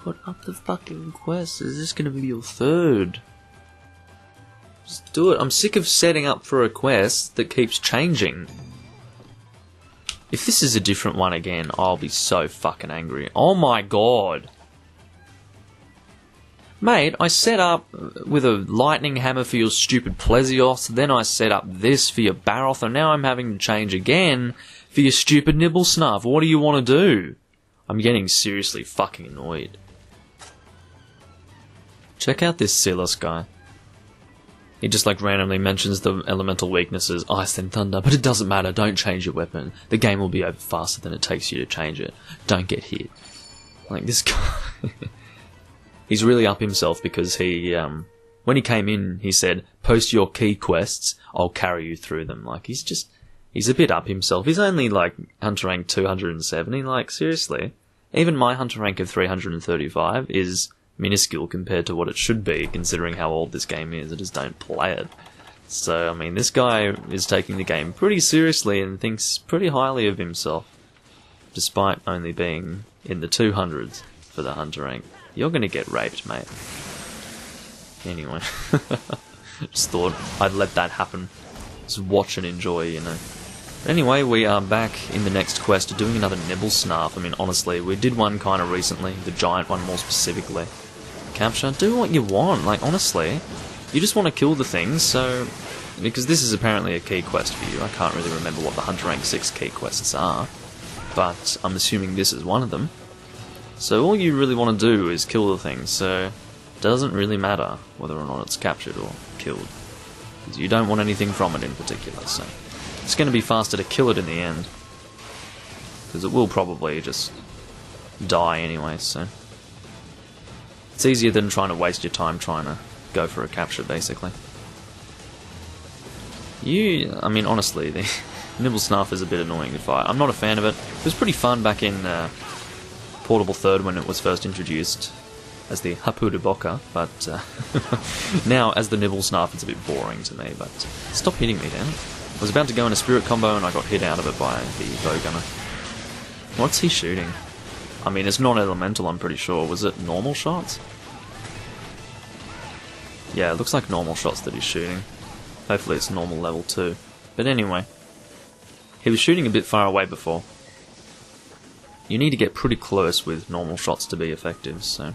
put up the fucking quest. Is this gonna be your third? Just do it. I'm sick of setting up for a quest that keeps changing. If this is a different one again, I'll be so fucking angry. Oh my god. Mate, I set up with a lightning hammer for your stupid Plesioth, then I set up this for your Baroth, and now I'm having to change again for your stupid Nibelsnarf. What do you want to do? I'm getting seriously fucking annoyed. Check out this Silas guy. He just like randomly mentions the elemental weaknesses, Ice and Thunder, but it doesn't matter, don't change your weapon. The game will be over faster than it takes you to change it. Don't get hit. Like this guy... He's really up himself because he, when he came in, he said, post your key quests, I'll carry you through them. Like, he's a bit up himself. He's only, like, hunter rank 270, like, seriously. Even my hunter rank of 335 is minuscule compared to what it should be, considering how old this game is. I just don't play it. So, I mean, this guy is taking the game pretty seriously and thinks pretty highly of himself, despite only being in the 200s for the hunter rank. You're gonna get raped, mate. Anyway. Just thought I'd let that happen. Just watch and enjoy, you know. Anyway, we are back in the next quest doing another Nibelsnarf. I mean, honestly, we did one kind of recently, the giant one more specifically. Capture, do what you want, like, honestly. You just want to kill the things, so... Because this is apparently a key quest for you. I can't really remember what the Hunter Rank 6 key quests are. But I'm assuming this is one of them. So all you really want to do is kill the thing, so it doesn't really matter whether or not it's captured or killed. Because you don't want anything from it in particular, so it's going to be faster to kill it in the end. Because it will probably just die anyway, so it's easier than trying to waste your time trying to go for a capture, basically. I mean, honestly, the Nibelsnarf is a bit annoying to fight. I'm not a fan of it. It was pretty fun back in... Portable Third when it was first introduced as the Hapu de Boca, but now as the Nibelsnarf it's a bit boring to me, but stop hitting me, damn it. I was about to go in a spirit combo and I got hit out of it by the bowgunner. What's he shooting? I mean, it's not elemental, I'm pretty sure. Was it normal shots? Yeah, it looks like normal shots that he's shooting. Hopefully it's normal level 2. But anyway, he was shooting a bit far away before. You need to get pretty close with normal shots to be effective, so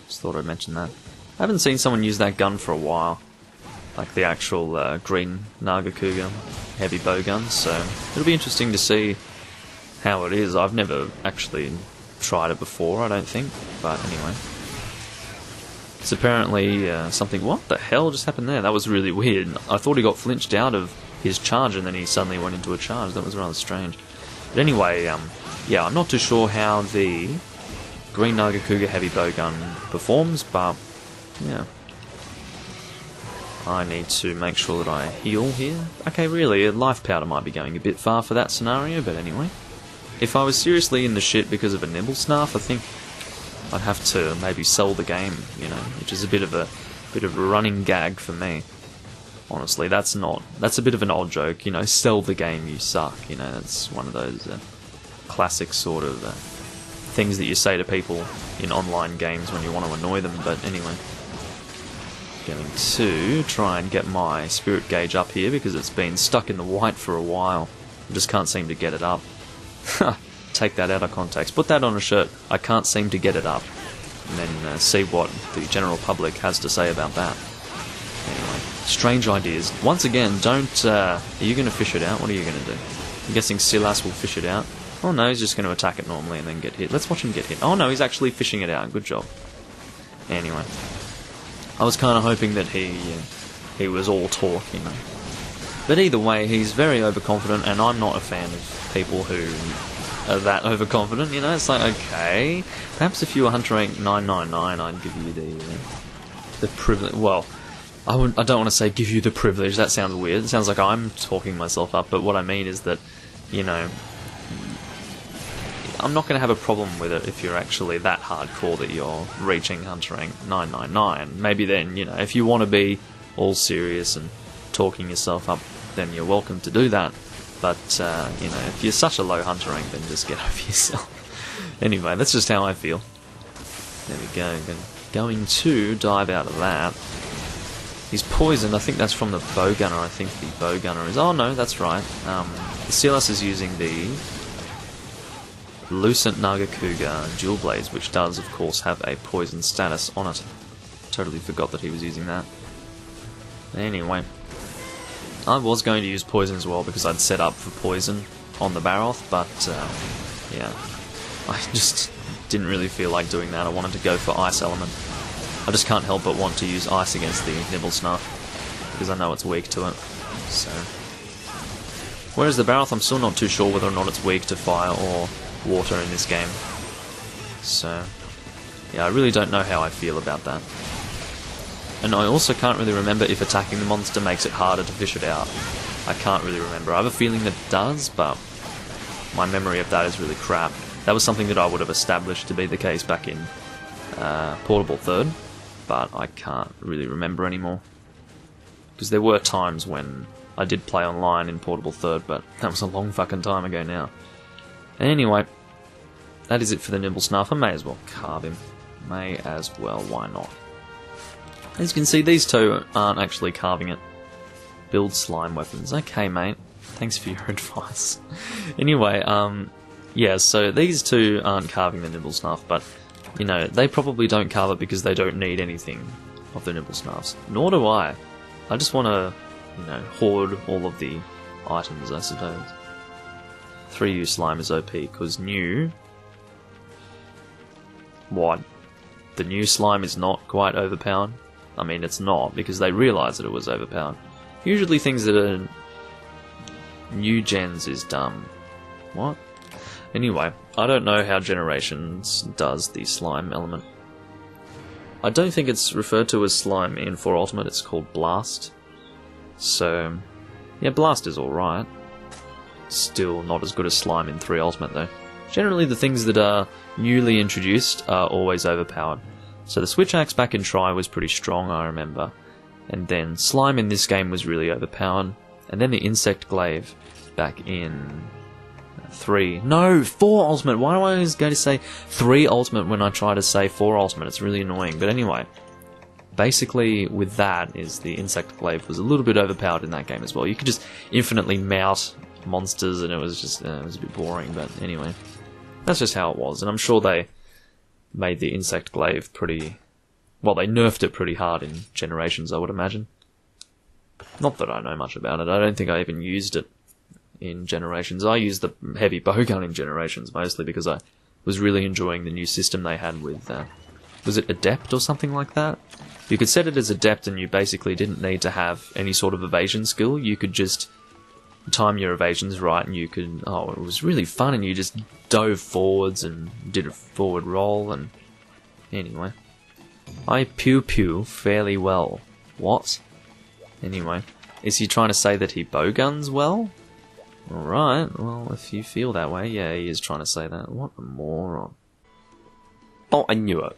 just thought I'd mention that. I haven't seen someone use that gun for a while, like the actual green Nagakuga heavy bow gun, so it'll be interesting to see how it is. I've never actually tried it before, I don't think, but anyway. It's apparently something... What the hell just happened there? That was really weird. I thought he got flinched out of his charge and then he suddenly went into a charge. That was rather strange. But anyway, yeah, I'm not too sure how the Green Nagakuga heavy bowgun performs, but yeah. I need to make sure that I heal here. Okay, really, a life powder might be going a bit far for that scenario, but anyway. If I was seriously in the shit because of a Nibelsnarf, I think I'd have to maybe sell the game, you know, which is a bit of a running gag for me. Honestly, that's a bit of an odd joke, you know, sell the game, you suck, you know, that's one of those classic sort of things that you say to people in online games when you want to annoy them, but anyway. Going to try and get my spirit gauge up here because it's been stuck in the white for a while. I just can't seem to get it up. Take that out of context. Put that on a shirt. I can't seem to get it up. And then see what the general public has to say about that. Anyway, strange ideas. Once again, don't... are you going to fish it out? What are you going to do? I'm guessing Silas will fish it out. Oh no, he's just going to attack it normally and then get hit. Let's watch him get hit. Oh no, he's actually fishing it out. Good job. Anyway. I was kind of hoping that he was all talk, you know. But either way, he's very overconfident, and I'm not a fan of people who are that overconfident, you know. It's like, okay, perhaps if you were Hunter Rank 999, I'd give you the privilege. Well, I don't want to say give you the privilege. That sounds weird. It sounds like I'm talking myself up. But what I mean is that, you know, I'm not going to have a problem with it if you're actually that hardcore that you're reaching Hunter Rank 999. Maybe then, you know, if you want to be all serious and talking yourself up, then you're welcome to do that. But, you know, if you're such a low Hunter Rank, then just get over yourself. Anyway, that's just how I feel. There we go. Going to dive out of that. He's poisoned. I think that's from the bow gunner. I think the bow gunner is... Oh, no, that's right. The Silas is using the Lucent Nagakuga Dual Blades, which does, of course, have a poison status on it. Totally forgot that he was using that. Anyway, I was going to use poison as well because I'd set up for poison on the Baroth, but yeah, I just didn't really feel like doing that. I wanted to go for Ice Element. I just can't help but want to use Ice against the Nibelsnarf because I know it's weak to it. So, whereas the Baroth, I'm still not too sure whether or not it's weak to fire or water in this game. So, yeah, I really don't know how I feel about that. And I also can't really remember if attacking the monster makes it harder to fish it out. I can't really remember. I have a feeling that it does, but my memory of that is really crap. That was something that I would have established to be the case back in Portable 3rd, but I can't really remember anymore. Because there were times when I did play online in Portable 3rd, but that was a long fucking time ago now. Anyway, that is it for the Nibelsnarf. I may as well carve him. May as well, why not? As you can see, these two aren't actually carving it. Build slime weapons. Okay, mate. Thanks for your advice. Anyway, yeah, so these two aren't carving the Nibelsnarf, but, you know, they probably don't carve it because they don't need anything of the Nibelsnarfs. Nor do I. I just want to, you know, hoard all of the items, I suppose. 3U slime is OP, because new... What? The new slime is not quite overpowered? I mean, it's not, because they realised that it was overpowered. Usually things that are new gens is dumb. What? Anyway, I don't know how Generations does the slime element. I don't think it's referred to as slime in 4 Ultimate, it's called Blast. So, yeah, Blast is alright. Still not as good as slime in 3 Ultimate though. Generally the things that are newly introduced are always overpowered. So the Switch Axe back in Tri was pretty strong, I remember. And then Slime in this game was really overpowered. And then the Insect Glaive back in 3. No, 4 Ultimate! Why do I always go to say 3 Ultimate when I try to say 4 Ultimate? It's really annoying. But anyway, basically with that is the Insect Glaive was a little bit overpowered in that game as well. You could just infinitely mount monsters and it was just it was a bit boring. But anyway, that's just how it was. And I'm sure they made the Insect Glaive pretty... Well, they nerfed it pretty hard in Generations, I would imagine. Not that I know much about it. I don't think I even used it in Generations. I used the heavy bowgun in Generations, mostly because I was really enjoying the new system they had with... was it Adept or something like that? You could set it as Adept and you basically didn't need to have any sort of evasion skill. You could just time your evasions right and you could... Oh, it was really fun and you just dove forwards and did a forward roll and... Anyway. I pew-pew fairly well. What? Anyway. Is he trying to say that he bowguns well? Alright, well, if you feel that way, yeah, he is trying to say that. What a moron. Oh, I knew it.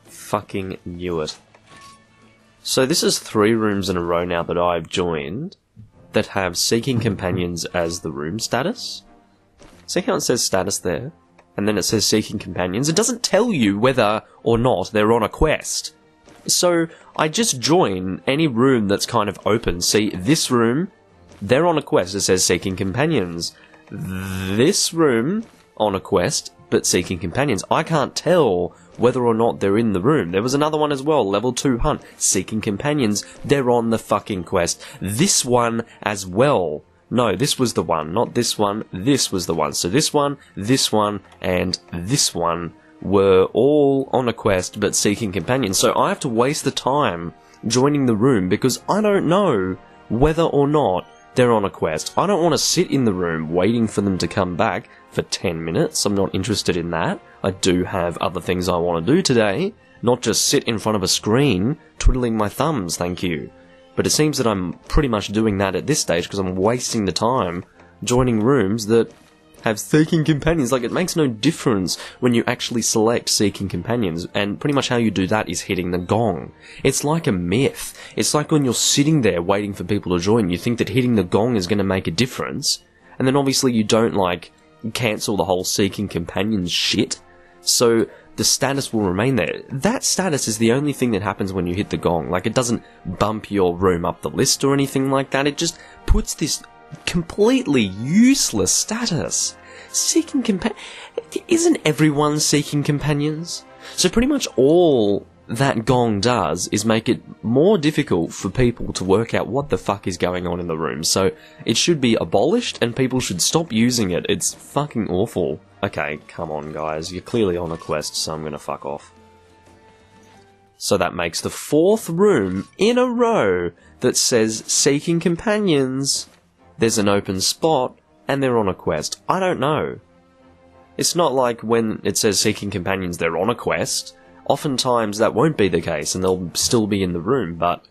Fucking knew it. So this is 3 rooms in a row now that I've joined that have Seeking Companions as the room status. See how it says status there? And then it says Seeking Companions. It doesn't tell you whether or not they're on a quest. So I just join any room that's kind of open. See, this room, they're on a quest. It says Seeking Companions. This room, on a quest, but Seeking Companions. I can't tell whether or not they're in the room. There was another one as well, level 2 hunt, Seeking Companions. They're on the fucking quest. This one as well. No, this was the one, not this one. This was the one. So this one, and this one were all on a quest but Seeking Companions. So I have to waste the time joining the room because I don't know whether or not they're on a quest. I don't want to sit in the room waiting for them to come back for 10 minutes. I'm not interested in that. I do have other things I want to do today, not just sit in front of a screen twiddling my thumbs, thank you. But it seems that I'm pretty much doing that at this stage because I'm wasting the time joining rooms that have Seeking Companions. Like, it makes no difference when you actually select Seeking Companions, and pretty much how you do that is hitting the gong. It's like a myth. It's like when you're sitting there waiting for people to join, you think that hitting the gong is going to make a difference, and then obviously you don't, like, cancel the whole Seeking Companions shit. So the status will remain there. That status is the only thing that happens when you hit the gong. Like, it doesn't bump your room up the list or anything like that. It just puts this completely useless status. Seeking isn't everyone seeking companions? So pretty much all that gong does is make it more difficult for people to work out what the fuck is going on in the room. So it should be abolished and people should stop using it. It's fucking awful. Okay, come on guys, you're clearly on a quest, so I'm gonna fuck off. So that makes the 4th room in a row that says seeking companions. There's an open spot and they're on a quest. I don't know. It's not like when it says seeking companions they're on a quest. Oftentimes that won't be the case and they'll still be in the room, but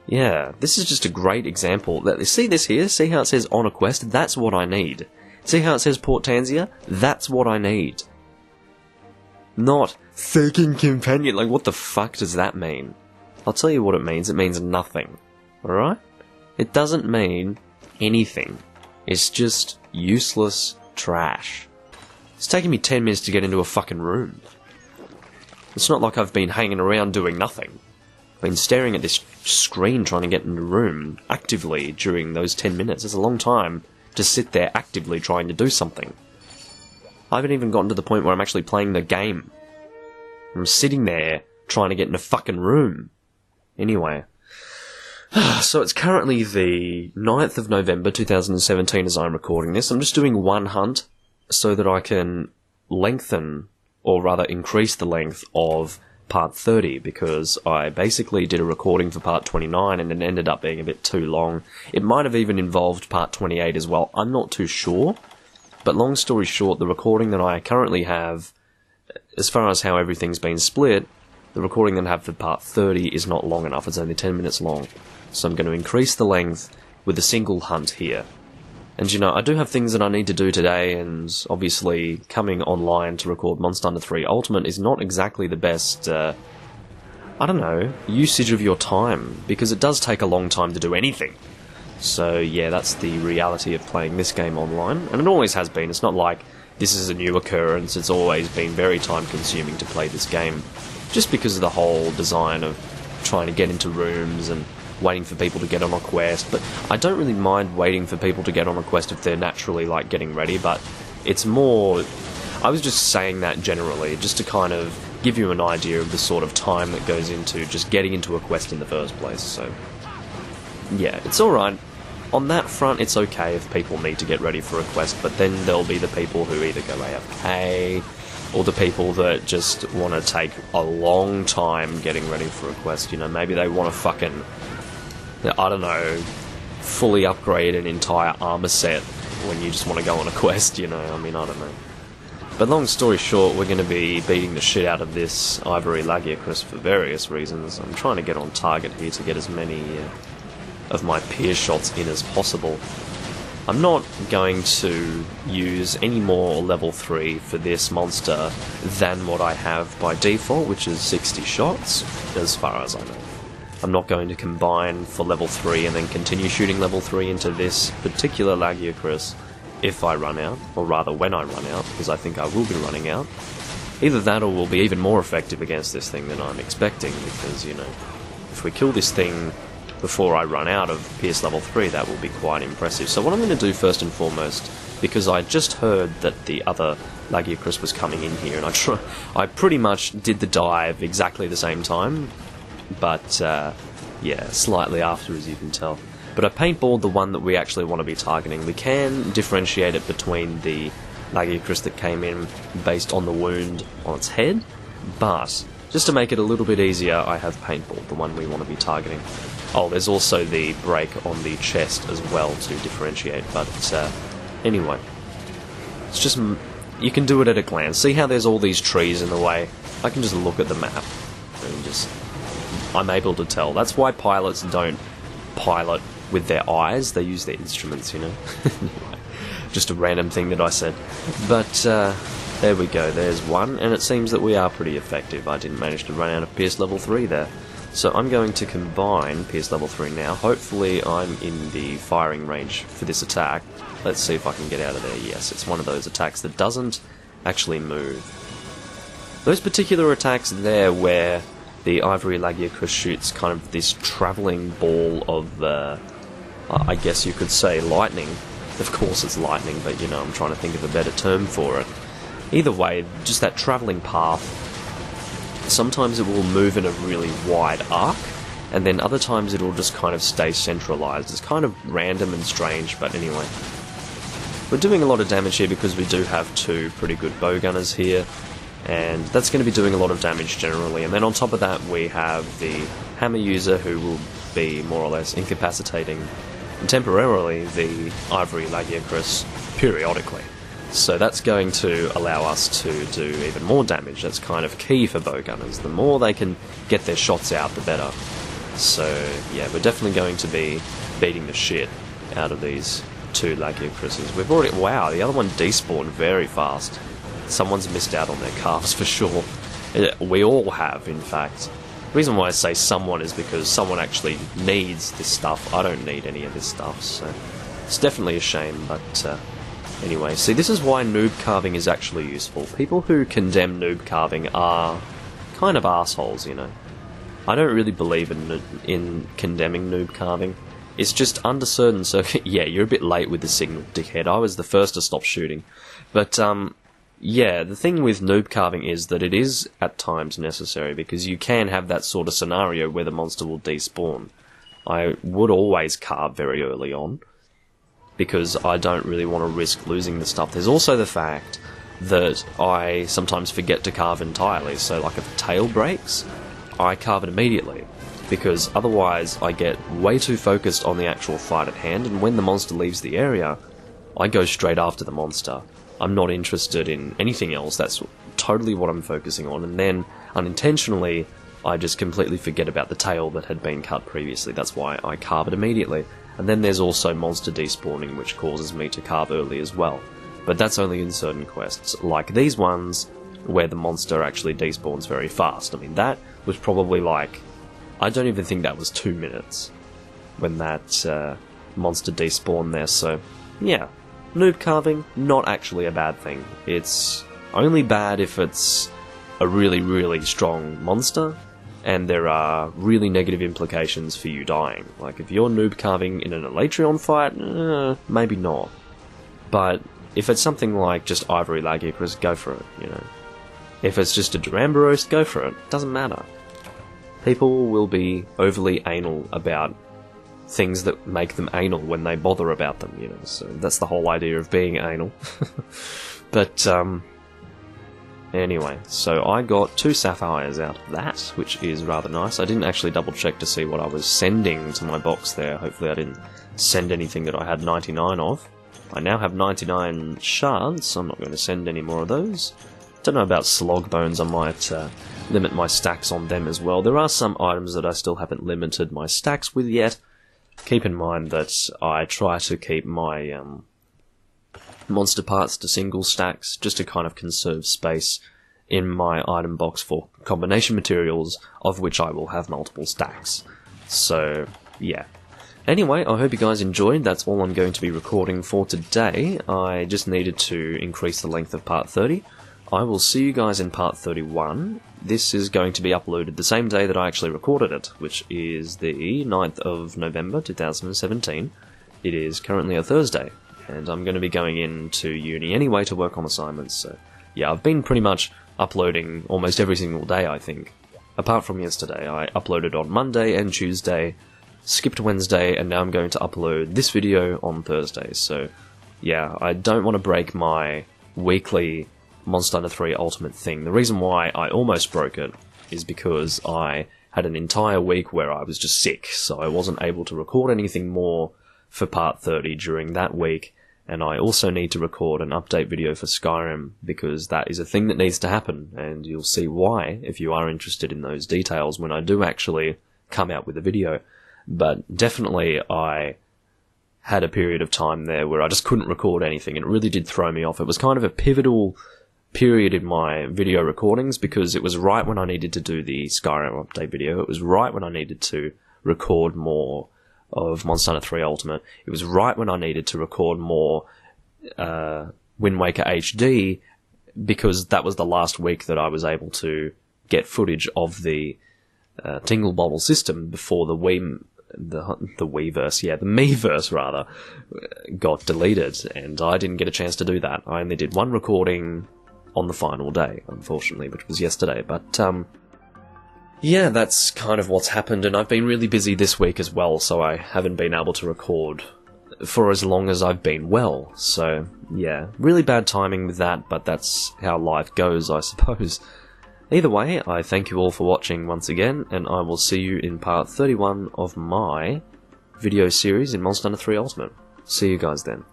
yeah, this is just a great example. See this here? See how it says on a quest? That's what I need. See how it says Port Tanzia? That's what I need. Not seeking companion. Like, what the fuck does that mean? I'll tell you what it means. It means nothing. Alright? It doesn't mean anything. It's just useless trash. It's taken me 10 minutes to get into a fucking room. It's not like I've been hanging around doing nothing. I've been staring at this screen trying to get in the room actively during those 10 minutes. It's a long time to sit there actively trying to do something. I haven't even gotten to the point where I'm actually playing the game. I'm sitting there trying to get in a fucking room. Anyway. So it's currently the 9th of November 2017 as I'm recording this. I'm just doing one hunt so that I can lengthen, or rather increase the length of part 30, because I basically did a recording for part 29 and it ended up being a bit too long. It might have even involved part 28 as well, I'm not too sure. But long story short, the recording that I currently have, as far as how everything's been split, the recording that I have for part 30 is not long enough, it's only 10 minutes long. So I'm going to increase the length with a single hunt here. And you know, I do have things that I need to do today, and obviously coming online to record Monster Hunter 3 Ultimate is not exactly the best, I don't know, usage of your time, because it does take a long time to do anything. So yeah, that's the reality of playing this game online, and it always has been. It's not like this is a new occurrence, it's always been very time consuming to play this game, just because of the whole design of trying to get into rooms and waiting for people to get on a quest. But I don't really mind waiting for people to get on a quest if they're naturally like getting ready, but it's more, I was just saying that generally just to kind of give you an idea of the sort of time that goes into just getting into a quest in the first place. So yeah, it's alright. On that front, it's okay if people need to get ready for a quest, but then there'll be the people who either go AFK, or the people that just want to take a long time getting ready for a quest. You know, maybe they want to fucking, I don't know, fully upgrade an entire armor set when you just want to go on a quest, you know, I mean, I don't know. But long story short, we're going to be beating the shit out of this Ivory Lagiacrus for various reasons. I'm trying to get on target here to get as many of my peer shots in as possible. I'm not going to use any more level 3 for this monster than what I have by default, which is 60 shots, as far as I know. I'm not going to combine for level 3 and then continue shooting level 3 into this particular Lagiacrus if I run out, or rather when I run out, because I think I will be running out. Either that or we'll be even more effective against this thing than I'm expecting, because, you know, if we kill this thing before I run out of Pierce level 3, that will be quite impressive. So what I'm going to do first and foremost, because I just heard that the other Lagiacrus was coming in here, and I pretty much did the dive exactly the same time, but yeah, slightly after, as you can tell. But I paintballed the one that we actually want to be targeting. We can differentiate it between the Lagiacrus that came in based on the wound on its head, but just to make it a little bit easier, I have paintballed the one we want to be targeting. Oh, there's also the break on the chest as well to differentiate, but anyway. It's just, you can do it at a glance. See how there's all these trees in the way? I can just look at the map and just, I'm able to tell. That's why pilots don't pilot with their eyes, they use their instruments, you know. Just a random thing that I said. But there we go, there's one, and it seems that we are pretty effective. I didn't manage to run out of Pierce level 3 there. So I'm going to combine Pierce level 3 now. Hopefully I'm in the firing range for this attack. Let's see if I can get out of there. Yes, it's one of those attacks that doesn't actually move. Those particular attacks there where the Ivory Lagiacrus shoots kind of this travelling ball of, I guess you could say, lightning. Of course it's lightning, but you know, I'm trying to think of a better term for it. Either way, just that travelling path, sometimes it will move in a really wide arc, and then other times it will just kind of stay centralised. It's kind of random and strange, but anyway. We're doing a lot of damage here because we do have two pretty good bowgunners here, and that's going to be doing a lot of damage generally. And then on top of that we have the hammer user, who will be more or less incapacitating temporarily the Ivory Lagiacrus periodically. So that's going to allow us to do even more damage. That's kind of key for bowgunners. The more they can get their shots out, the better. So yeah, we're definitely going to be beating the shit out of these two Lagiacruses. We've already... Wow, the other one despawned very fast. Someone's missed out on their calves for sure. We all have, in fact. The reason why I say someone is because someone actually needs this stuff. I don't need any of this stuff, so it's definitely a shame, but anyway. See, this is why noob carving is actually useful. People who condemn noob carving are kind of assholes, you know. I don't really believe in condemning noob carving. It's just under certain yeah, you're a bit late with the signal, dickhead. I was the first to stop shooting. But, yeah, the thing with noob carving is that it is at times necessary, because you can have that sort of scenario where the monster will despawn. I would always carve very early on, because I don't really want to risk losing the stuff. There's also the fact that I sometimes forget to carve entirely, so like if the tail breaks, I carve it immediately, because otherwise I get way too focused on the actual fight at hand, and when the monster leaves the area, I go straight after the monster. I'm not interested in anything else. That's totally what I'm focusing on, and then unintentionally I just completely forget about the tail that had been cut previously. That's why I carve it immediately. And then there's also monster despawning, which causes me to carve early as well. But that's only in certain quests, like these ones where the monster actually despawns very fast. I mean, that was probably like... I don't even think that was 2 minutes when that monster despawned there, so yeah. Noob carving, not actually a bad thing. It's only bad if it's a really, really strong monster, and there are really negative implications for you dying. Like, if you're noob carving in an Elatrion fight, maybe not. But if it's something like just Ivory Lagiacrus, go for it, you know. If it's just a Duramboros, go for it. Doesn't matter. People will be overly anal about things that make them anal when they bother about them, you know, so that's the whole idea of being anal. But, anyway, so I got 2 sapphires out of that, which is rather nice. I didn't actually double check to see what I was sending to my box there. Hopefully I didn't send anything that I had 99 of. I now have 99 shards, so I'm not going to send any more of those. Don't know about slog bones, I might limit my stacks on them as well. There are some items that I still haven't limited my stacks with yet. Keep in mind that I try to keep my monster parts to single stacks, just to kind of conserve space in my item box for combination materials, of which I will have multiple stacks. So, yeah. Anyway, I hope you guys enjoyed. That's all I'm going to be recording for today. I just needed to increase the length of part 30. I will see you guys in part 31. This is going to be uploaded the same day that I actually recorded it, which is the 9th of November 2017. It is currently a Thursday, and I'm going to be going into uni anyway to work on assignments, so yeah, I've been pretty much uploading almost every single day, I think. Apart from yesterday, I uploaded on Monday and Tuesday, skipped Wednesday, and now I'm going to upload this video on Thursday, so yeah, I don't want to break my weekly Monster Hunter 3 Ultimate thing. The reason why I almost broke it is because I had an entire week where I was just sick, so I wasn't able to record anything more for part 30 during that week, and I also need to record an update video for Skyrim, because that is a thing that needs to happen, and you'll see why if you are interested in those details when I do actually come out with a video. But definitely I had a period of time there where I just couldn't record anything, and it really did throw me off. It was kind of a pivotal period in my video recordings, because it was right when I needed to do the Skyrim update video. It was right when I needed to record more of Monster Hunter 3 Ultimate. It was right when I needed to record more Wind Waker HD, because that was the last week that I was able to get footage of the Tingle Bobble system before the Miiverse rather, got deleted, and I didn't get a chance to do that. I only did one recording on the final day, unfortunately, which was yesterday, but yeah, that's kind of what's happened, and I've been really busy this week as well, so I haven't been able to record for as long as I've been well, so yeah, really bad timing with that, but that's how life goes, I suppose. Either way, I thank you all for watching once again, and I will see you in part 31 of my video series in Monster Hunter 3 Ultimate. See you guys then.